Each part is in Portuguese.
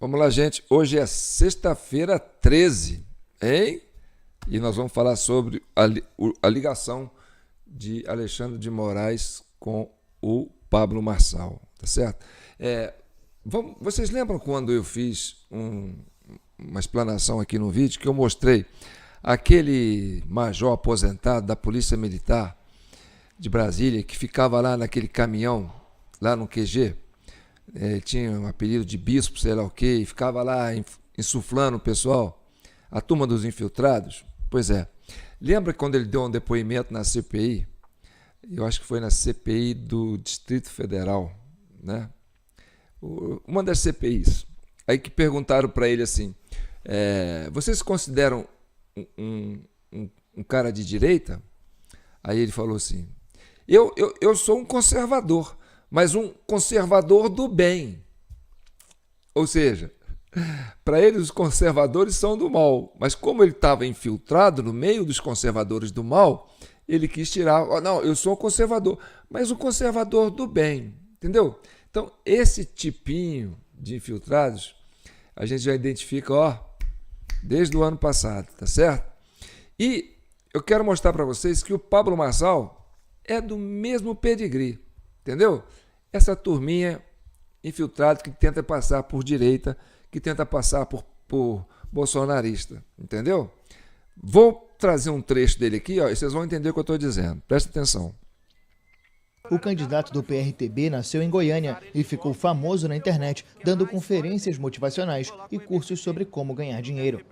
Vamos lá, gente. Hoje é sexta-feira 13, hein? E nós vamos falar sobre a ligação de Alexandre de Moraes com o Pablo Marçal, tá certo? Vocês lembram quando eu fiz uma explanação aqui no vídeo que eu mostrei aquele major aposentado da Polícia Militar de Brasília que ficava lá naquele caminhão, lá no QG? Tinha um apelido de bispo, sei lá o quê, e ficava lá insuflando o pessoal, a turma dos infiltrados. Pois é, lembra quando ele deu um depoimento na CPI? Eu acho que foi na CPI do Distrito Federal, né? Uma das CPIs. Aí que perguntaram para ele assim, vocês se consideram um cara de direita? Aí ele falou assim, eu sou um conservador, mas um conservador do bem. Ou seja, para ele os conservadores são do mal, mas como ele estava infiltrado no meio dos conservadores do mal, ele quis tirar, não, eu sou um conservador, mas um conservador do bem, entendeu? Então, esse tipinho de infiltrados, a gente já identifica, desde o ano passado, tá certo? E eu quero mostrar para vocês que o Pablo Marçal é do mesmo pedigree, entendeu? Essa turminha infiltrada que tenta passar por direita, que tenta passar por bolsonarista, entendeu? Vou trazer um trecho dele aqui, e vocês vão entender o que eu estou dizendo. Presta atenção. O candidato do PRTB nasceu em Goiânia e ficou famoso na internet, dando conferências motivacionais e cursos sobre como ganhar dinheiro.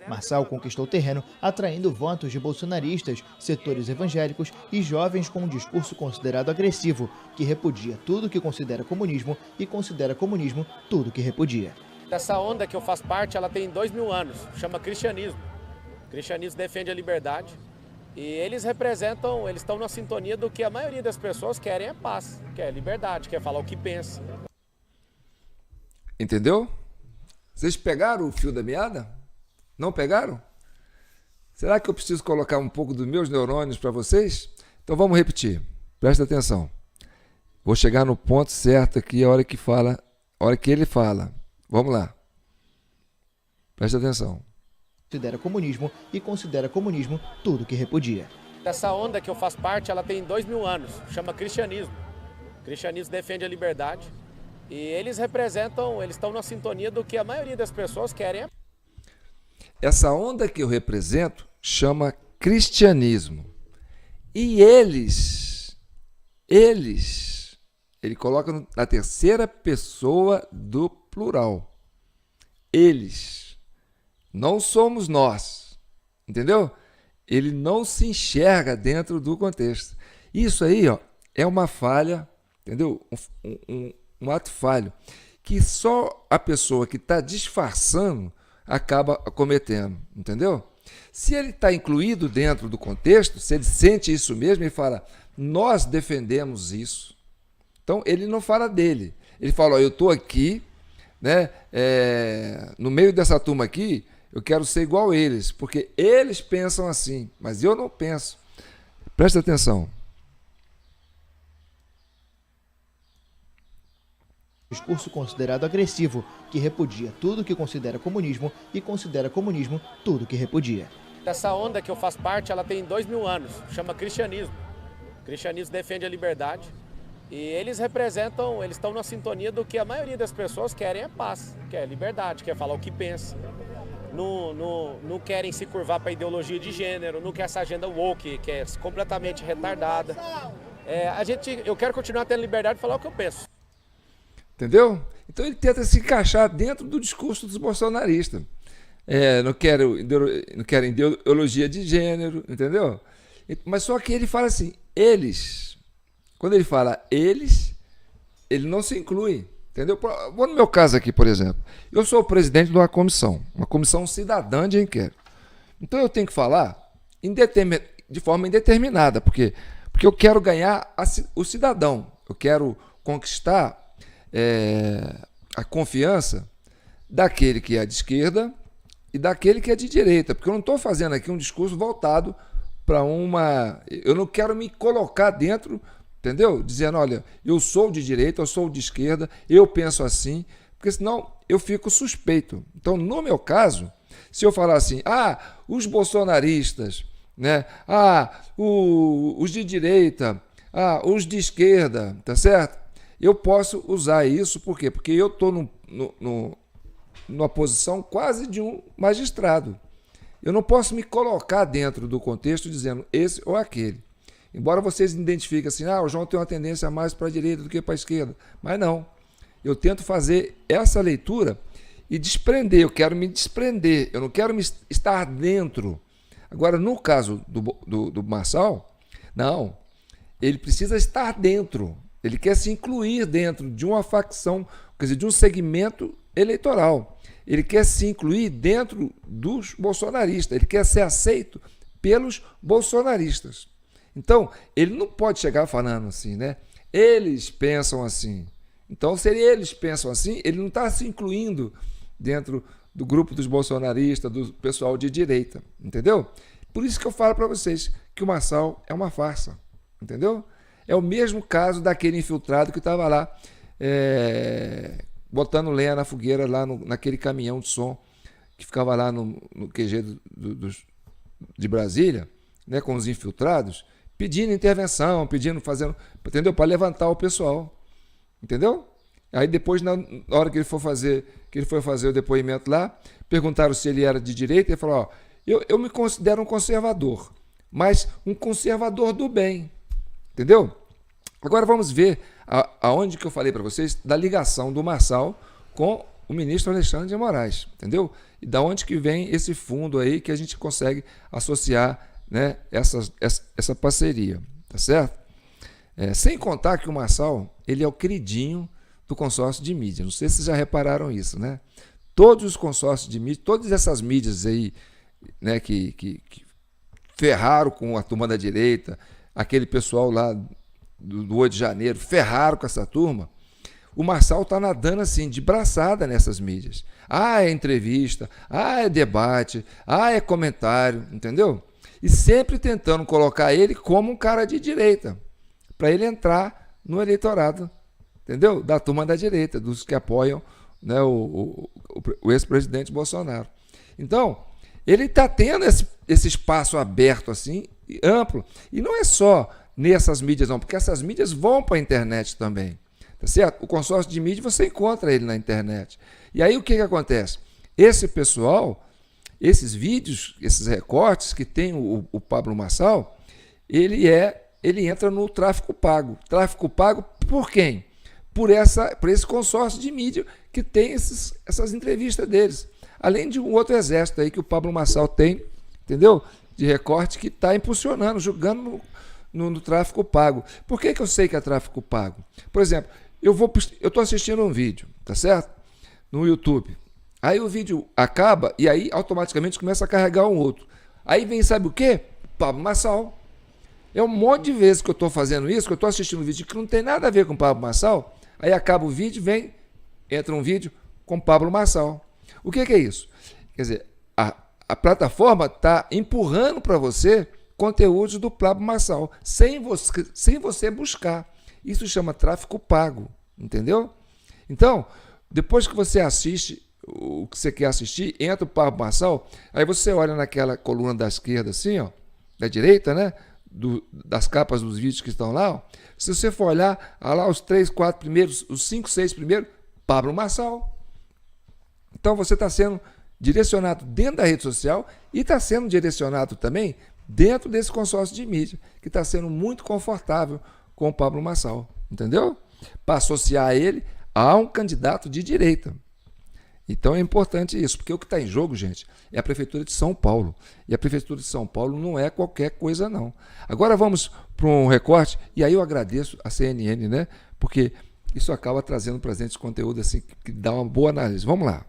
Marçal conquistou terreno atraindo votos de bolsonaristas, setores evangélicos e jovens com um discurso considerado agressivo, que repudia tudo que considera comunismo e considera comunismo tudo que repudia. Essa onda que eu faço parte, ela tem 2000 anos, chama cristianismo. O cristianismo defende a liberdade e eles estão na sintonia do que a maioria das pessoas querem é paz, quer liberdade, quer falar o que pensa. Entendeu? Vocês pegaram o fio da meada? Não pegaram? Será que eu preciso colocar um pouco dos meus neurônios para vocês? Então vamos repetir. Presta atenção. Vou chegar no ponto certo aqui a hora que ele fala. Vamos lá. Presta atenção. Considera comunismo e considera comunismo tudo que repudia. Essa onda que eu faço parte, ela tem 2000 anos, chama cristianismo. O cristianismo defende a liberdade e eles estão na sintonia do que a maioria das pessoas querem. Essa onda que eu represento chama cristianismo. E ele coloca na terceira pessoa do plural. Eles. Não somos nós. Entendeu? Ele não se enxerga dentro do contexto. Isso aí, é uma falha, entendeu? Um ato falho que só a pessoa que está disfarçando acaba cometendo, entendeu? Se ele está incluído dentro do contexto, se ele sente isso mesmo, ele fala, nós defendemos isso. Então, ele não fala dele. Ele fala, eu estou aqui, né, no meio dessa turma aqui, eu quero ser igual a eles, porque eles pensam assim, mas eu não penso. Presta atenção. Discurso considerado agressivo, que repudia tudo que considera comunismo e considera comunismo tudo que repudia. Essa onda que eu faço parte, ela tem 2000 anos, chama cristianismo. O cristianismo defende a liberdade e eles estão na sintonia do que a maioria das pessoas querem é paz, quer liberdade, quer falar o que pensa. Não querem se curvar para a ideologia de gênero, não quer essa agenda woke, que é completamente retardada. Eu quero continuar tendo liberdade de falar o que eu penso. Entendeu? Então ele tenta se encaixar dentro do discurso dos bolsonaristas. Não querem ideologia de gênero, entendeu? Mas só que ele fala assim, eles. Quando ele fala eles, ele não se inclui, entendeu? Vou no meu caso aqui, por exemplo. Eu sou o presidente de uma comissão cidadã de inquérito. Então eu tenho que falar de forma indeterminada, porque eu quero ganhar o cidadão. Eu quero conquistar a confiança daquele que é de esquerda e daquele que é de direita, porque eu não estou fazendo aqui um discurso voltado para eu não quero me colocar dentro, entendeu? Dizendo, olha, eu sou de direita, eu sou de esquerda, eu penso assim, porque senão eu fico suspeito. Então, no meu caso, se eu falar assim, os bolsonaristas, né? Os de direita, os de esquerda, tá certo? Eu posso usar isso, por quê? Porque eu estou numa posição quase de um magistrado. Eu não posso me colocar dentro do contexto dizendo esse ou aquele. Embora vocês identifiquem assim, o João tem uma tendência mais para a direita do que para a esquerda. Mas não. Eu tento fazer essa leitura e desprender. Eu quero me desprender. Eu não quero estar dentro. Agora, no caso do Marçal, não. Ele precisa estar dentro. Ele quer se incluir dentro de uma facção, quer dizer, de um segmento eleitoral. Ele quer se incluir dentro dos bolsonaristas. Ele quer ser aceito pelos bolsonaristas. Então, ele não pode chegar falando assim, né? Eles pensam assim. Então, se eles pensam assim, ele não está se incluindo dentro do grupo dos bolsonaristas, do pessoal de direita, entendeu? Por isso que eu falo para vocês que o Marçal é uma farsa, entendeu? É o mesmo caso daquele infiltrado que estava lá botando lenha na fogueira, lá naquele caminhão de som que ficava lá no QG de Brasília, né, com os infiltrados, pedindo intervenção, fazendo, entendeu? Para levantar o pessoal, entendeu? Aí depois, na hora que ele foi fazer o depoimento lá, perguntaram se ele era de direita, ele falou, eu me considero um conservador, mas um conservador do bem, entendeu? Agora vamos ver aonde que eu falei para vocês da ligação do Marçal com o ministro Alexandre de Moraes, entendeu? E da onde que vem esse fundo aí que a gente consegue associar, né, essa parceria, tá certo? Sem contar que o Marçal, ele é o queridinho do consórcio de mídia. Não sei se vocês já repararam isso, né? Todos os consórcios de mídia, todas essas mídias aí, né, que ferraram com a turma da direita, aquele pessoal lá do 8 de janeiro, ferraram com essa turma, o Marçal está nadando assim, de braçada nessas mídias. É entrevista, é debate, é comentário, entendeu? E sempre tentando colocar ele como um cara de direita, para ele entrar no eleitorado, entendeu? Da turma da direita, dos que apoiam, né, o ex-presidente Bolsonaro. Então, ele está tendo esse espaço aberto, assim, amplo. E não é só nessas mídias, não, porque essas mídias vão para a internet também. Tá certo? O consórcio de mídia, você encontra ele na internet. E aí o que acontece? Esse pessoal, esses vídeos, esses recortes que tem o Pablo Marçal, ele entra no tráfico pago. Tráfico pago por quem? Por esse consórcio de mídia que tem essas entrevistas deles. Além de um outro exército aí que o Pablo Marçal tem, entendeu? De recorte que está impulsionando, jogando no tráfico pago. Por que eu sei que é tráfico pago? Por exemplo, eu estou assistindo um vídeo, tá certo? No YouTube. Aí o vídeo acaba e aí automaticamente começa a carregar um outro. Aí vem, sabe o quê? Pablo Marçal. É um monte de vezes que eu estou fazendo isso, que eu estou assistindo um vídeo que não tem nada a ver com Pablo Marçal. Aí acaba o vídeo, entra um vídeo com Pablo Marçal. O que é isso? Quer dizer, a plataforma está empurrando para você conteúdos do Pablo Marçal, sem você buscar. Isso chama tráfico pago, entendeu? Então, depois que você assiste o que você quer assistir, entra o Pablo Marçal, aí você olha naquela coluna da esquerda, assim, ó, da direita, né? Das capas dos vídeos que estão lá, ó. Se você for olhar, lá os 3, 4 primeiros, os 5, 6 primeiros, Pablo Marçal. Então você está sendo direcionado dentro da rede social e está sendo direcionado também dentro desse consórcio de mídia, que está sendo muito confortável com o Pablo Marçal, entendeu? Para associar ele a um candidato de direita. Então é importante isso, porque o que está em jogo, gente, é a Prefeitura de São Paulo. E a Prefeitura de São Paulo não é qualquer coisa, não. Agora vamos para um recorte, e aí eu agradeço a CNN, né? Porque isso acaba trazendo para a gente conteúdo assim, que dá uma boa análise. Vamos lá.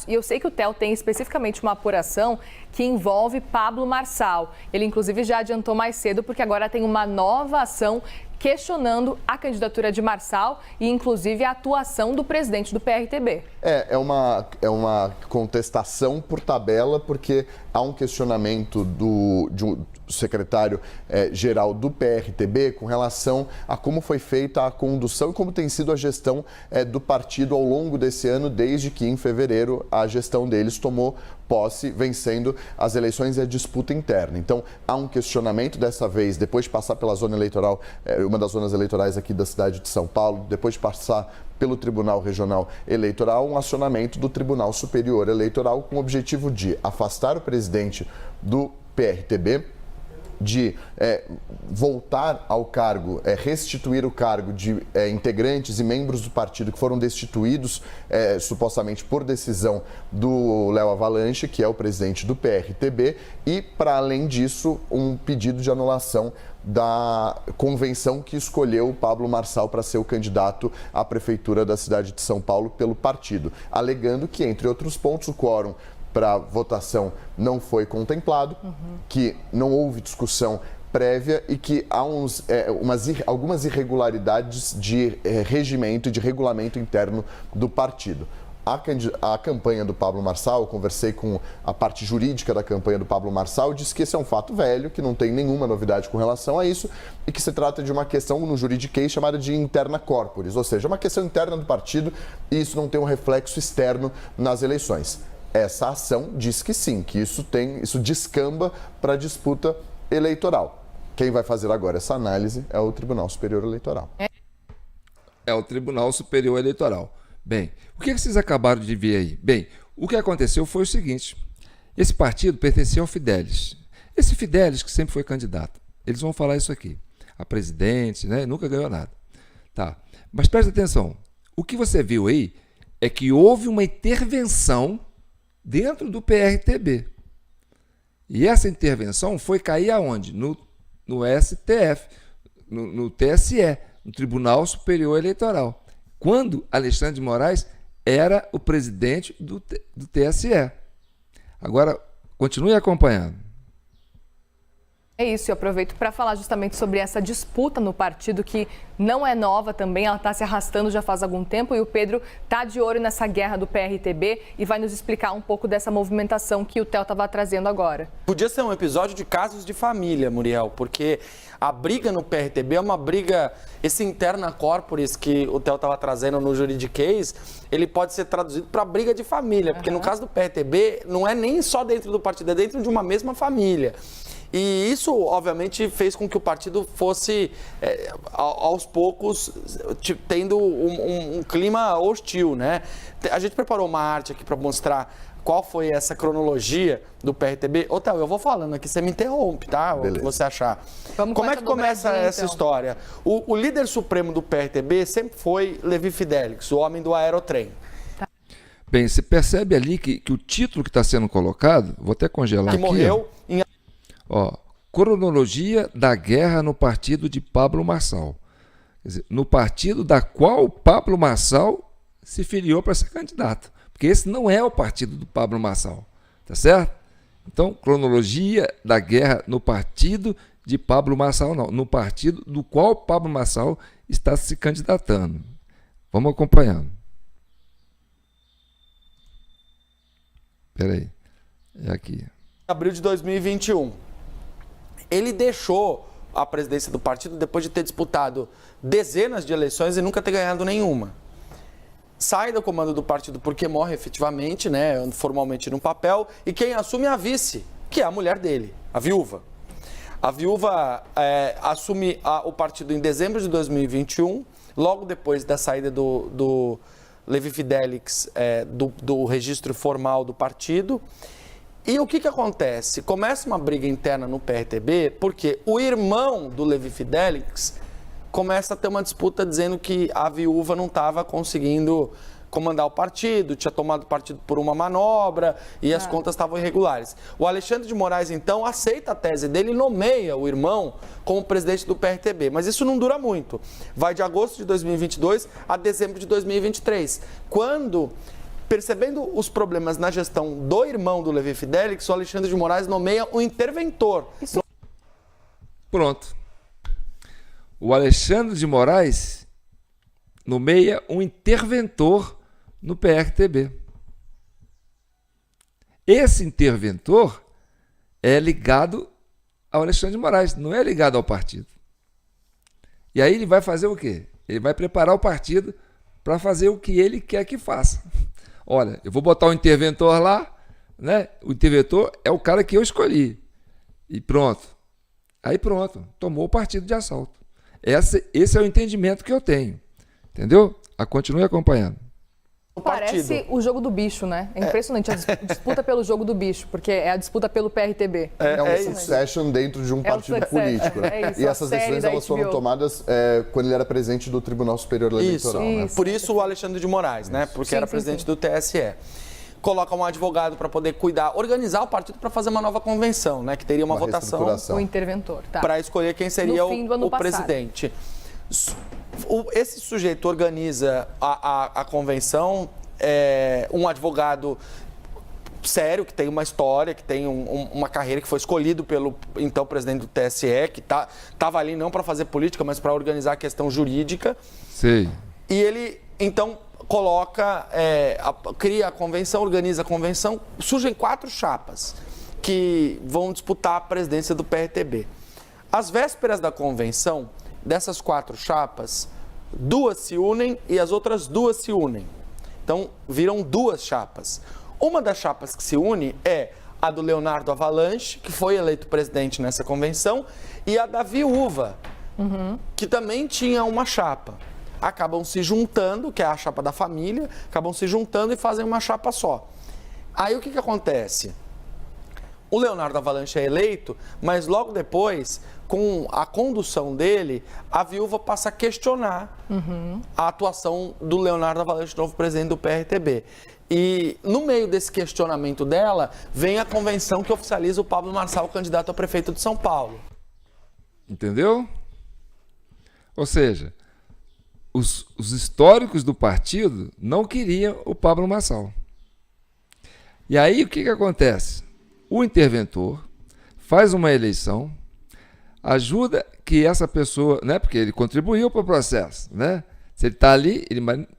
E eu sei que o TEL tem especificamente uma apuração que envolve Pablo Marçal. Ele, inclusive, já adiantou mais cedo, porque agora tem uma nova ação questionando a candidatura de Marçal e, inclusive, a atuação do presidente do PRTB. É uma contestação por tabela, porque há um questionamento de um secretário-geral do PRTB com relação a como foi feita a condução e como tem sido a gestão do partido ao longo desse ano, desde que em fevereiro a gestão deles tomou posse, vencendo as eleições e a disputa interna. Então, há um questionamento dessa vez, depois de passar pela zona eleitoral, uma das zonas eleitorais aqui da cidade de São Paulo, depois de passar pelo Tribunal Regional Eleitoral, um acionamento do Tribunal Superior Eleitoral com o objetivo de afastar o presidente do PRTB, de voltar ao cargo, restituir o cargo de integrantes e membros do partido que foram destituídos supostamente por decisão do Léo Avalanche, que é o presidente do PRTB, e, para além disso, um pedido de anulação da convenção que escolheu o Pablo Marçal para ser o candidato à prefeitura da cidade de São Paulo pelo partido, alegando que, entre outros pontos, o quórum para votação não foi contemplado, que não houve discussão prévia e que há algumas irregularidades de regimento e de regulamento interno do partido. A campanha do Pablo Marçal, eu conversei com a parte jurídica da campanha do Pablo Marçal, disse que esse é um fato velho, que não tem nenhuma novidade com relação a isso e que se trata de uma questão no juridiquês chamada de interna corporis, ou seja, uma questão interna do partido e isso não tem um reflexo externo nas eleições. Essa ação diz que sim, que isso descamba para a disputa eleitoral. Quem vai fazer agora essa análise é o Tribunal Superior Eleitoral. É o Tribunal Superior Eleitoral. Bem, o que vocês acabaram de ver aí? Bem, o que aconteceu foi o seguinte: esse partido pertencia ao Fidelis. Esse Fidelis que sempre foi candidato. Eles vão falar isso aqui. A presidente, né? Nunca ganhou nada. Tá. Mas presta atenção. O que você viu aí é que houve uma intervenção dentro do PRTB. E essa intervenção foi cair aonde? No STF, no TSE, no Tribunal Superior Eleitoral, quando Alexandre de Moraes era o presidente do TSE. Agora, continue acompanhando. É isso, eu aproveito para falar justamente sobre essa disputa no partido, que não é nova também, ela está se arrastando já faz algum tempo, e o Pedro está de olho nessa guerra do PRTB e vai nos explicar um pouco dessa movimentação que o Theo estava trazendo agora. Podia ser um episódio de casos de família, Muriel, porque a briga no PRTB é uma briga, esse interna corporis que o Theo estava trazendo no juridiquês, ele pode ser traduzido para briga de família, porque no caso do PRTB não é nem só dentro do partido, é dentro de uma mesma família. E isso, obviamente, fez com que o partido fosse, aos poucos, tendo um clima hostil, né? A gente preparou uma arte aqui para mostrar qual foi essa cronologia do PRTB. Ô, Theo, eu vou falando aqui, você me interrompe, tá? Beleza. O que você achar. Como é que começa essa história? O líder supremo do PRTB sempre foi Levi Fidelix, o homem do aerotrem. Bem, você percebe ali que o título que está sendo colocado, vou até congelar que aqui. Morreu em... Cronologia da guerra no partido de Pablo Marçal. Quer dizer, no partido da qual Pablo Marçal se filiou para ser candidato. Porque esse não é o partido do Pablo Marçal. Tá certo? Então, cronologia da guerra no partido de Pablo Marçal, não. No partido do qual Pablo Marçal está se candidatando. Vamos acompanhando. Espera aí. É aqui. Abril de 2021. Ele deixou a presidência do partido depois de ter disputado dezenas de eleições e nunca ter ganhado nenhuma. Sai do comando do partido porque morre efetivamente, né, formalmente no papel, e quem assume é a vice, que é a mulher dele, a viúva. A viúva assume o partido em dezembro de 2021, logo depois da saída do Levi Fidelix do registro formal do partido. E o que acontece? Começa uma briga interna no PRTB porque o irmão do Levi Fidelix começa a ter uma disputa dizendo que a viúva não estava conseguindo comandar o partido, tinha tomado o partido por uma manobra e as contas estavam irregulares. O Alexandre de Moraes, então, aceita a tese dele e nomeia o irmão como presidente do PRTB. Mas isso não dura muito. Vai de agosto de 2022 a dezembro de 2023, quando... Percebendo os problemas na gestão do irmão do Levi Fidelix, o Alexandre de Moraes nomeia um interventor. Pronto. O Alexandre de Moraes nomeia um interventor no PRTB. Esse interventor é ligado ao Alexandre de Moraes, não é ligado ao partido. E aí ele vai fazer o quê? Ele vai preparar o partido para fazer o que ele quer que faça. Olha, eu vou botar um interventor lá, né? O interventor é o cara que eu escolhi. E pronto. Aí pronto, tomou o partido de assalto. Esse é o entendimento que eu tenho. Entendeu? Continue acompanhando. Parece o jogo do bicho, né? É impressionante a disputa pelo jogo do bicho, porque é a disputa pelo PRTB. É um succession dentro de um partido político. Né? E essas decisões elas foram tomadas quando ele era presidente do Tribunal Superior Eleitoral. Né? Por isso o Alexandre de Moraes, né? Porque era presidente do TSE. Coloca um advogado para poder cuidar, organizar o partido para fazer uma nova convenção, né? Que teria uma votação. O interventor, tá. Para escolher quem seria o presidente. Esse sujeito organiza a convenção, um advogado sério, que tem uma história, que tem uma carreira, que foi escolhido pelo então presidente do TSE, que estava ali não para fazer política, mas para organizar a questão jurídica. Sim. E ele, então, coloca, cria a convenção, organiza a convenção, surgem 4 chapas que vão disputar a presidência do PRTB. Às vésperas da convenção, dessas 4 chapas, 2 se unem e as outras 2 se unem. Então, viram 2 chapas. Uma das chapas que se une é a do Leonardo Avalanche, que foi eleito presidente nessa convenção, e a da viúva, que também tinha uma chapa. Acabam se juntando, que é a chapa da família, acabam se juntando e fazem uma chapa só. Aí o que acontece? O Leonardo Avalanche é eleito, mas logo depois, com a condução dele, a viúva passa a questionar a atuação do Leonardo Avalanche, novo presidente do PRTB. E no meio desse questionamento dela, vem a convenção que oficializa o Pablo Marçal, candidato a prefeito de São Paulo. Entendeu? Ou seja, os históricos do partido não queriam o Pablo Marçal. E aí o que acontece? O interventor faz uma eleição, ajuda que essa pessoa, né, porque ele contribuiu para o processo, né? Se ele está ali,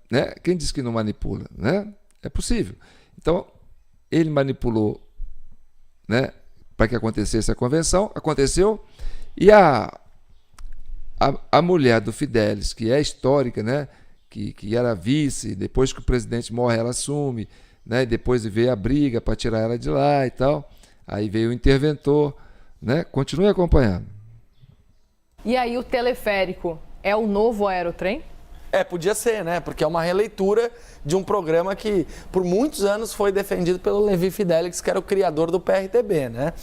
né, quem diz que não manipula, né? É possível. Então, ele manipulou, né, para que acontecesse a convenção, aconteceu, e a mulher do Fidelis, que é histórica, né, que era vice, depois que o presidente morre, ela assume, né, depois veio a briga para tirar ela de lá e tal. Aí veio o interventor, né? Continue acompanhando. E aí o teleférico é o novo aerotrem? Podia ser, né? Porque é uma releitura de um programa que por muitos anos foi defendido pelo Levi Fidelix, que era o criador do PRTB, né?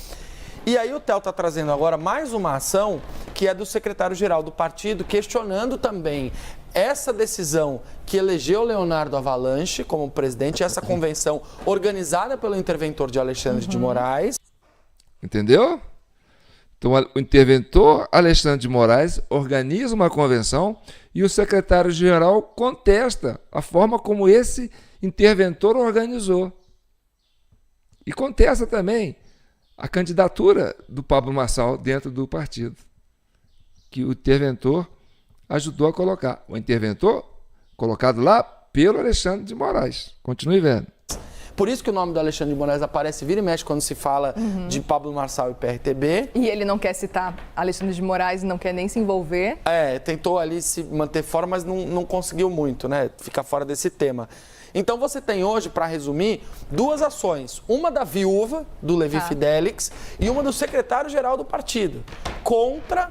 E aí o Theo está trazendo agora mais uma ação que é do secretário-geral do partido, questionando também essa decisão que elegeu Leonardo Avalanche como presidente, essa convenção organizada pelo interventor de Alexandre de Moraes. Entendeu? Então, o interventor Alexandre de Moraes organiza uma convenção e o secretário-geral contesta a forma como esse interventor organizou. E contesta também a candidatura do Pablo Marçal dentro do partido, que o interventor ajudou a colocar. O interventor colocado lá pelo Alexandre de Moraes. Continue vendo. Por isso que o nome do Alexandre de Moraes aparece vira e mexe quando se fala de Pablo Marçal e PRTB. E ele não quer citar Alexandre de Moraes e não quer nem se envolver. Tentou ali se manter fora, mas não conseguiu muito, né? Ficar fora desse tema. Então você tem hoje, para resumir, 2 ações. Uma da viúva, do Levi Fidelix, e uma do secretário-geral do partido, contra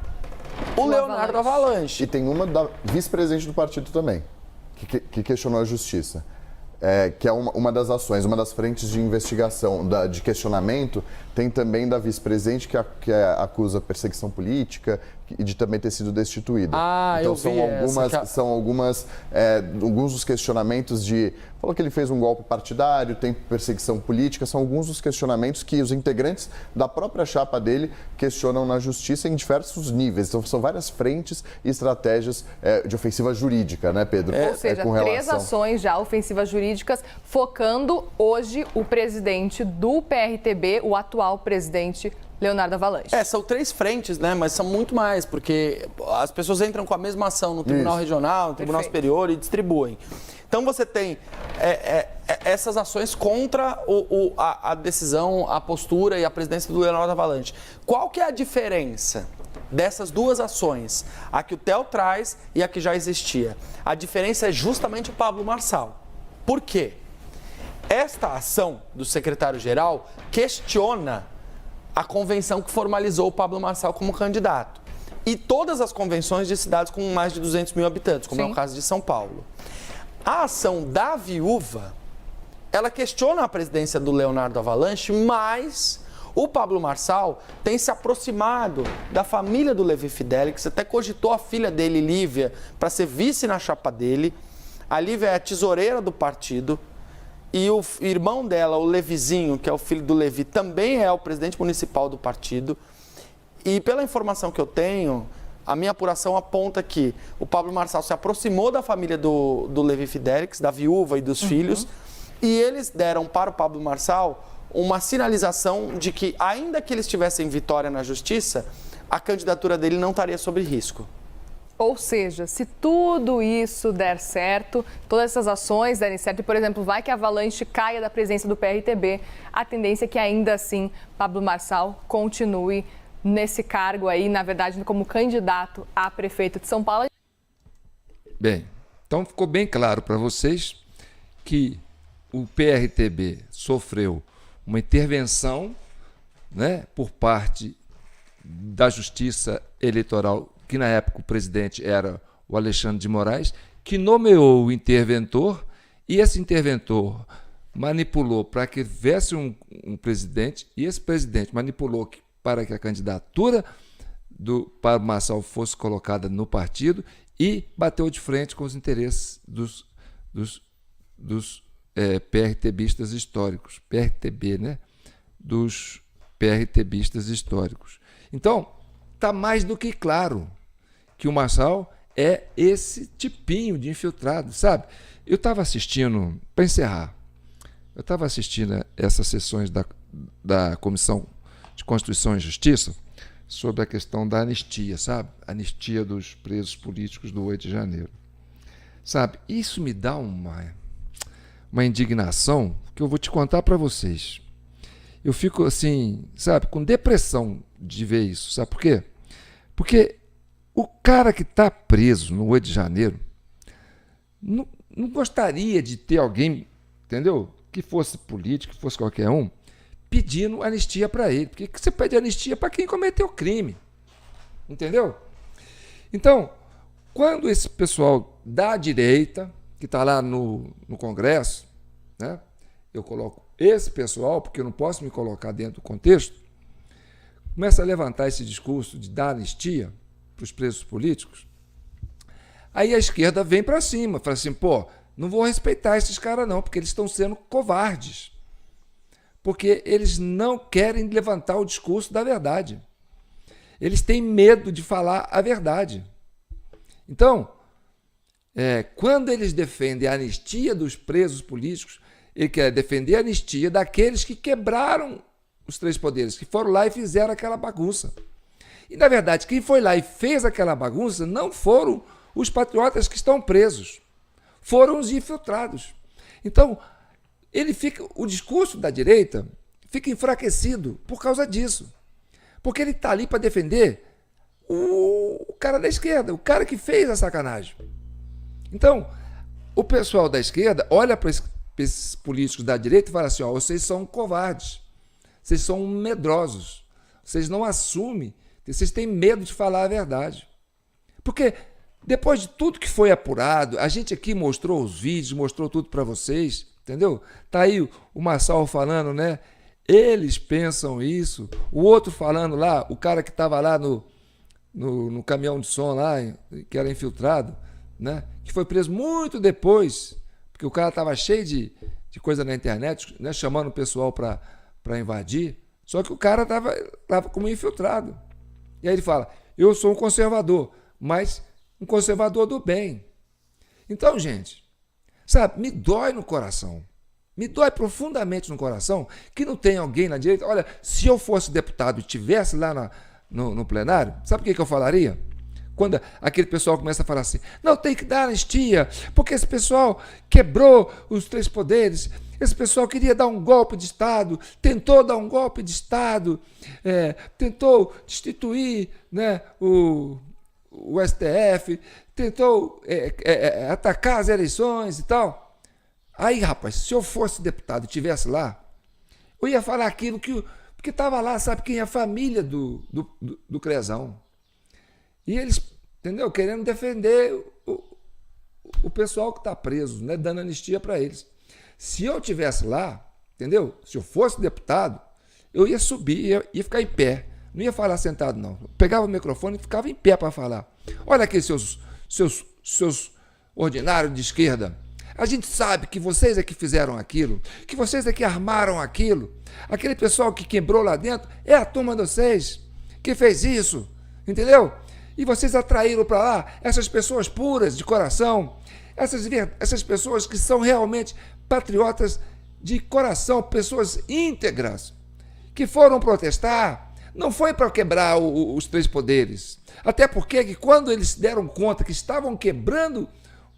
o Leonardo Avalanche. E tem uma da vice-presidente do partido também, que questionou a justiça. Que é uma das ações, uma das frentes de investigação, de questionamento, tem também da vice-presidente que acusa perseguição política e de também ter sido destituída. Então são alguns dos questionamentos falou que ele fez um golpe partidário, tem perseguição política, são alguns dos questionamentos que os integrantes da própria chapa dele questionam na justiça em diversos níveis. Então são várias frentes e estratégias de ofensiva jurídica, né, Pedro? Ou seja, 3 ações já ofensivas jurídicas, focando hoje o presidente do PRTB, o atual presidente Leonardo Avalanche. São 3 frentes, né? Mas são muito mais, porque as pessoas entram com a mesma ação no Tribunal Regional, no Tribunal Superior e distribuem. Então você tem essas ações contra a decisão, a postura e a presidência do Leonardo Avalanche. Qual que é a diferença dessas duas ações? A que o Theo traz e a que já existia. A diferença é justamente o Pablo Marçal. Por quê? Esta ação do secretário-geral questiona a convenção que formalizou o Pablo Marçal como candidato. E todas as convenções de cidades com mais de 200 mil habitantes, como é o caso de São Paulo. A ação da viúva, ela questiona a presidência do Leonardo Avalanche, mas o Pablo Marçal tem se aproximado da família do Levi Fidelix, até cogitou a filha dele, Lívia, para ser vice na chapa dele. A Lívia é a tesoureira do partido. E o irmão dela, o Levizinho, que é o filho do Levi, também é o presidente municipal do partido. E pela informação que eu tenho, a minha apuração aponta que o Pablo Marçal se aproximou da família do Levi Fidelix, da viúva e dos filhos, e eles deram para o Pablo Marçal uma sinalização de que, ainda que eles tivessem vitória na justiça, a candidatura dele não estaria sob risco. Ou seja, se tudo isso der certo, todas essas ações derem certo, e, por exemplo, vai que a Avalanche caia da presença do PRTB, a tendência é que ainda assim Pablo Marçal continue nesse cargo aí, na verdade, como candidato a prefeito de São Paulo. Bem, então ficou bem claro para vocês que o PRTB sofreu uma intervenção, né, por parte da Justiça Eleitoral, que na época o presidente era o Alexandre de Moraes, que nomeou o interventor, e esse interventor manipulou para que tivesse um presidente, e esse presidente manipulou para que a candidatura do Pablo Marçal fosse colocada no partido e bateu de frente com os interesses dos PRTBistas históricos, PRTB, né? Dos PRTBistas históricos. Então, está mais do que claro que o Marçal é esse tipinho de infiltrado, sabe? Eu estava assistindo, para encerrar, eu estava assistindo essas sessões da Comissão de Constituição e Justiça sobre a questão da anistia, sabe? Anistia dos presos políticos do 8 de janeiro. Sabe? Isso me dá uma indignação que eu vou te contar para vocês. Eu fico assim, sabe, com depressão de ver isso. Sabe por quê? Porque o cara que está preso no 8 de janeiro não gostaria de ter alguém, entendeu? Que fosse político, que fosse qualquer um, pedindo anistia para ele. Porque você pede anistia para quem cometeu crime. Entendeu? Então, quando esse pessoal da direita, que está lá no Congresso, né? Eu coloco esse pessoal, porque eu não posso me colocar dentro do contexto, começa a levantar esse discurso de dar anistia para os presos políticos, aí a esquerda vem para cima, fala assim, pô, não vou respeitar esses caras não, porque eles estão sendo covardes, porque eles não querem levantar o discurso da verdade, eles têm medo de falar a verdade. Então, quando eles defendem a anistia dos presos políticos, ele quer defender a anistia daqueles que quebraram os três poderes, que foram lá e fizeram aquela bagunça. E, na verdade, quem foi lá e fez aquela bagunça não foram os patriotas que estão presos, foram os infiltrados. Então, o discurso da direita fica enfraquecido por causa disso, porque ele está ali para defender o cara da esquerda, o cara que fez a sacanagem. Então, o pessoal da esquerda olha para esses políticos da direita e fala assim, ó, vocês são covardes, vocês são medrosos, vocês não assumem, vocês têm medo de falar a verdade. Porque depois de tudo que foi apurado, a gente aqui mostrou os vídeos, mostrou tudo para vocês, entendeu? Tá aí o Marçal falando, né? Eles pensam isso, o outro falando lá, o cara que estava lá no caminhão de som lá, que era infiltrado, né? Que foi preso muito depois, porque o cara estava cheio de coisa na internet, né? Chamando o pessoal para invadir, só que o cara estava como infiltrado. E aí ele fala, eu sou um conservador, mas um conservador do bem. Então, gente, sabe, me dói no coração, me dói profundamente no coração que não tem alguém na direita. Olha, se eu fosse deputado e estivesse lá no plenário, sabe o que eu falaria? quando aquele pessoal começa a falar assim, não, tem que dar anistia, porque esse pessoal quebrou os 3 poderes, esse pessoal queria dar um golpe de Estado, tentou dar um golpe de Estado, tentou destituir, né, o STF, tentou atacar as eleições e tal. Aí, rapaz, se eu fosse deputado e estivesse lá, eu ia falar aquilo porque estava lá, sabe quem é a família do Crezão. E eles, entendeu? Querendo defender o pessoal que está preso, né? Dando anistia para eles. Se eu estivesse lá, entendeu? Se eu fosse deputado, eu ia subir, ia ficar em pé. Não ia falar sentado, não. Eu pegava o microfone e ficava em pé para falar. Olha aqui, seus ordinários de esquerda. A gente sabe que vocês é que fizeram aquilo, que vocês é que armaram aquilo. Aquele pessoal que quebrou lá dentro é a turma de vocês que fez isso, entendeu? E vocês atraíram para lá essas pessoas puras de coração, essas pessoas que são realmente patriotas de coração, pessoas íntegras, que foram protestar. Não foi para quebrar os 3 poderes. Até porque que quando eles se deram conta que estavam quebrando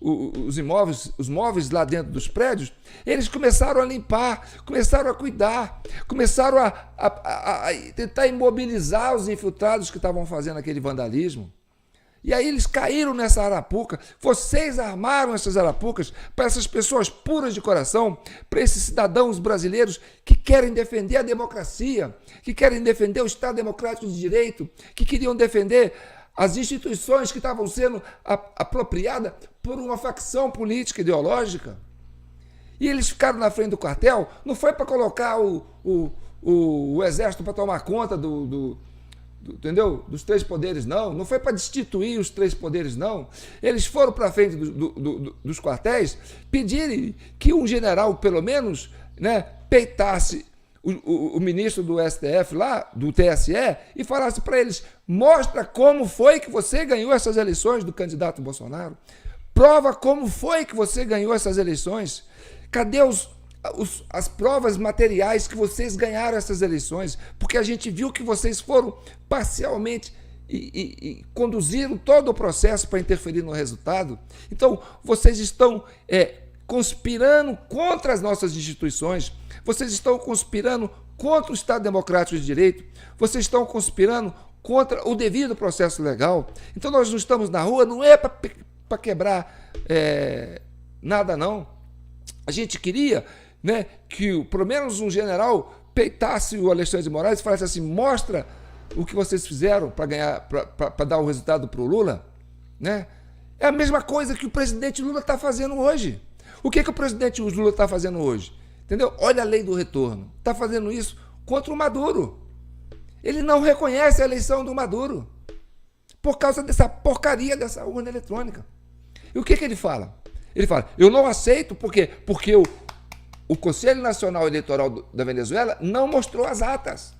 os móveis lá dentro dos prédios, eles começaram a limpar, começaram a cuidar, começaram a tentar imobilizar os infiltrados que estavam fazendo aquele vandalismo. E aí eles caíram nessa arapuca. Vocês armaram essas arapucas para essas pessoas puras de coração, para esses cidadãos brasileiros que querem defender a democracia, que querem defender o Estado Democrático de Direito, que queriam defender as instituições que estavam sendo apropriadas por uma facção política ideológica. E eles ficaram na frente do quartel, não foi para colocar o exército para tomar conta entendeu? Dos 3 poderes, não. Não foi para destituir os 3 poderes, não. Eles foram para a frente dos quartéis pedirem que um general, pelo menos, né, peitasse o ministro do STF lá, do TSE, e falasse para eles, mostra como foi que você ganhou essas eleições do candidato Bolsonaro. Prova como foi que você ganhou essas eleições. Cadê as provas materiais que vocês ganharam essas eleições? Porque a gente viu que vocês foram parcialmente e conduziram todo o processo para interferir no resultado. Então, vocês estão conspirando contra as nossas instituições, vocês estão conspirando contra o Estado Democrático de Direito, vocês estão conspirando contra o devido processo legal. Então, nós não estamos na rua, não é para quebrar nada, não. A gente queria, né, que pelo menos um general peitasse o Alexandre de Moraes e falasse assim, mostra o que vocês fizeram para ganhar, para dar o resultado para o Lula, né? É a mesma coisa que o presidente Lula está fazendo hoje. O que o presidente Lula está fazendo hoje? Entendeu? Olha a lei do retorno. Está fazendo isso contra o Maduro. Ele não reconhece a eleição do Maduro por causa dessa porcaria dessa urna eletrônica. E o que ele fala? Ele fala, eu não aceito porque o Conselho Nacional Eleitoral da Venezuela não mostrou as atas.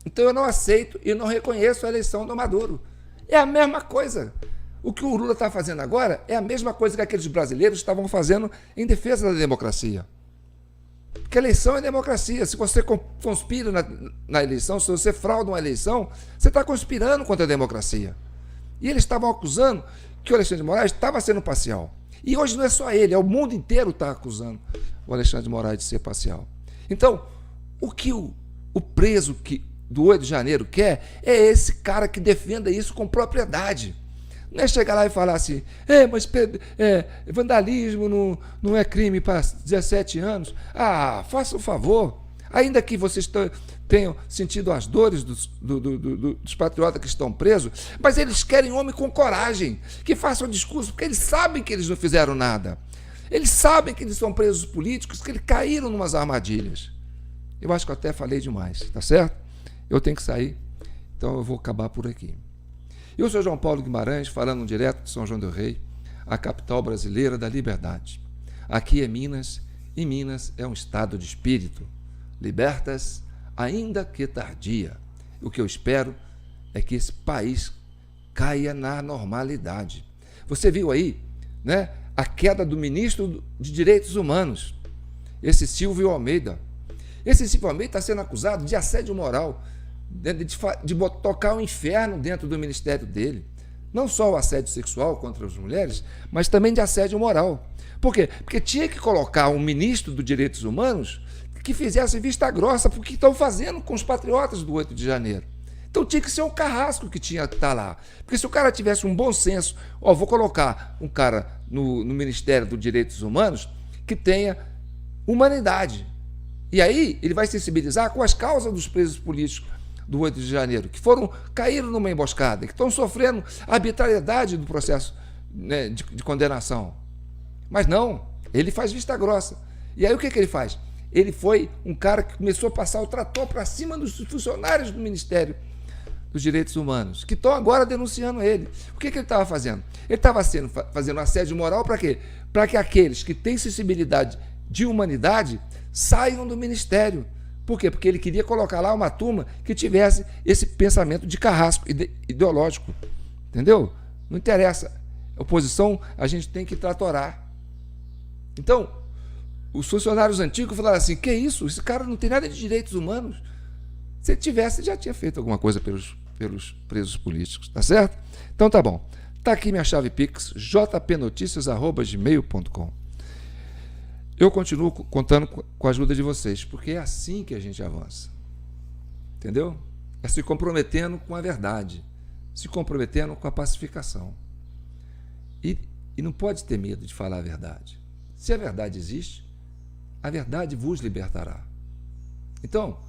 Então eu não aceito e não reconheço a eleição do Maduro. É a mesma coisa. O que o Lula está fazendo agora é a mesma coisa que aqueles brasileiros estavam fazendo em defesa da democracia. Porque a eleição é democracia. Se você conspira na eleição, se você frauda uma eleição, você está conspirando contra a democracia. E eles estavam acusando que o Alexandre de Moraes estava sendo parcial. E hoje não é só ele, é o mundo inteiro está acusando o Alexandre de Moraes de ser parcial. Então, o que o preso do 8 de janeiro quer é esse cara que defenda isso com propriedade. Não é chegar lá e falar assim, mas vandalismo não é crime para 17 anos. Ah, faça o favor. Ainda que vocês tenham sentido as dores dos patriotas que estão presos, mas eles querem homem com coragem, que façam discurso, porque eles sabem que eles não fizeram nada. Eles sabem que eles são presos políticos, que eles caíram em umas armadilhas. Eu acho que eu até falei demais, tá certo? Eu tenho que sair, então eu vou acabar por aqui. Eu sou João Paulo Guimarães, falando direto de São João del Rei, a capital brasileira da liberdade. Aqui é Minas, e Minas é um estado de espírito. Libertas, ainda que tardia. O que eu espero é que esse país caia na normalidade. Você viu aí, né, a queda do ministro de Direitos Humanos, esse Silvio Almeida. Esse Silvio Almeida está sendo acusado de assédio moral, de tocar o inferno dentro do ministério dele. não só o assédio sexual contra as mulheres, mas também de assédio moral. Por quê? Porque tinha que colocar um ministro dos Direitos Humanos que fizesse vista grossa para o que estão fazendo com os patriotas do 8 de janeiro. Então tinha que ser um carrasco que tinha que estar lá. Porque se o cara tivesse um bom senso, vou colocar um cara no Ministério dos Direitos Humanos que tenha humanidade. E aí ele vai sensibilizar com as causas dos presos políticos do 8 de janeiro, que caíram numa emboscada, que estão sofrendo a arbitrariedade do processo, né, de condenação. Mas não, ele faz vista grossa. E aí o que ele faz? Ele foi um cara que começou a passar o trator para cima dos funcionários do Ministério dos Direitos Humanos, que estão agora denunciando ele. O que ele estava fazendo? Ele estava fazendo assédio moral para quê? Para que aqueles que têm sensibilidade de humanidade saiam do Ministério. Por quê? Porque ele queria colocar lá uma turma que tivesse esse pensamento de carrasco ideológico. Entendeu? Não interessa. A oposição a gente tem que tratorar. Então, os funcionários antigos falaram assim, que isso? Esse cara não tem nada de direitos humanos. Se ele tivesse, já tinha feito alguma coisa pelos presos políticos, tá certo? Então tá bom. Tá aqui minha chave Pix, jpnoticias@gmail.com. Eu continuo contando com a ajuda de vocês, porque é assim que a gente avança. Entendeu? É se comprometendo com a verdade, se comprometendo com a pacificação. E não pode ter medo de falar a verdade. Se a verdade existe, a verdade vos libertará. Então,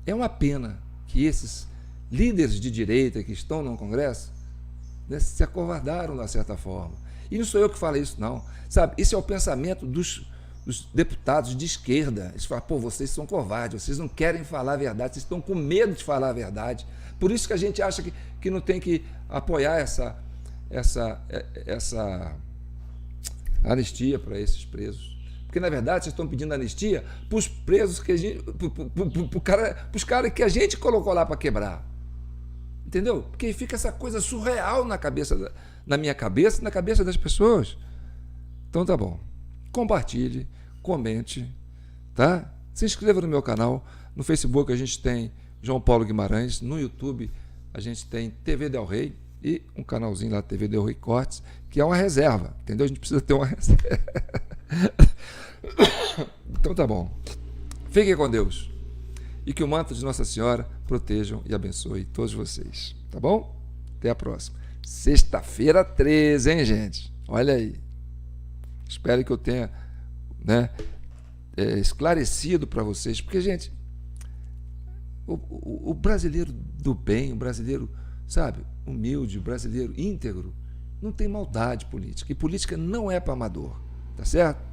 é uma pena que esses líderes de direita que estão no Congresso, né, se acovardaram de uma certa forma. E não sou eu que falo isso, não. Sabe, esse é o pensamento dos deputados de esquerda. Eles falam, vocês são covardes, vocês não querem falar a verdade, vocês estão com medo de falar a verdade. Por isso que a gente acha que não tem que apoiar essa anistia para esses presos. Porque, na verdade, vocês estão pedindo anistia para os presos que a gente. Para os caras que a gente colocou lá para quebrar. Entendeu? Porque fica essa coisa surreal na minha cabeça e na cabeça das pessoas. Então tá bom. Compartilhe, comente, tá? Se inscreva no meu canal. No Facebook a gente tem João Paulo Guimarães. No YouTube a gente tem TV Del Rey e um canalzinho lá, TV Del Rey Cortes, que é uma reserva, entendeu? A gente precisa ter uma reserva. Então tá bom. Fiquem com Deus. E que o manto de Nossa Senhora protejam e abençoe todos vocês. Tá bom? Até a próxima. Sexta-feira 13, hein, gente? Olha aí. Espero que eu tenha, né, esclarecido para vocês. Porque, gente, o brasileiro do bem, o brasileiro, sabe, humilde, o brasileiro íntegro, não tem maldade política. E política não é para amador. Tá certo?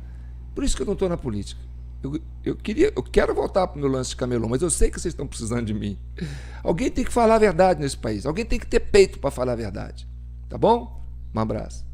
Por isso que eu não estou na política. Eu quero voltar para o meu lance de camelô, mas eu sei que vocês estão precisando de mim. Alguém tem que falar a verdade nesse país. Alguém tem que ter peito para falar a verdade. Tá bom? Um abraço.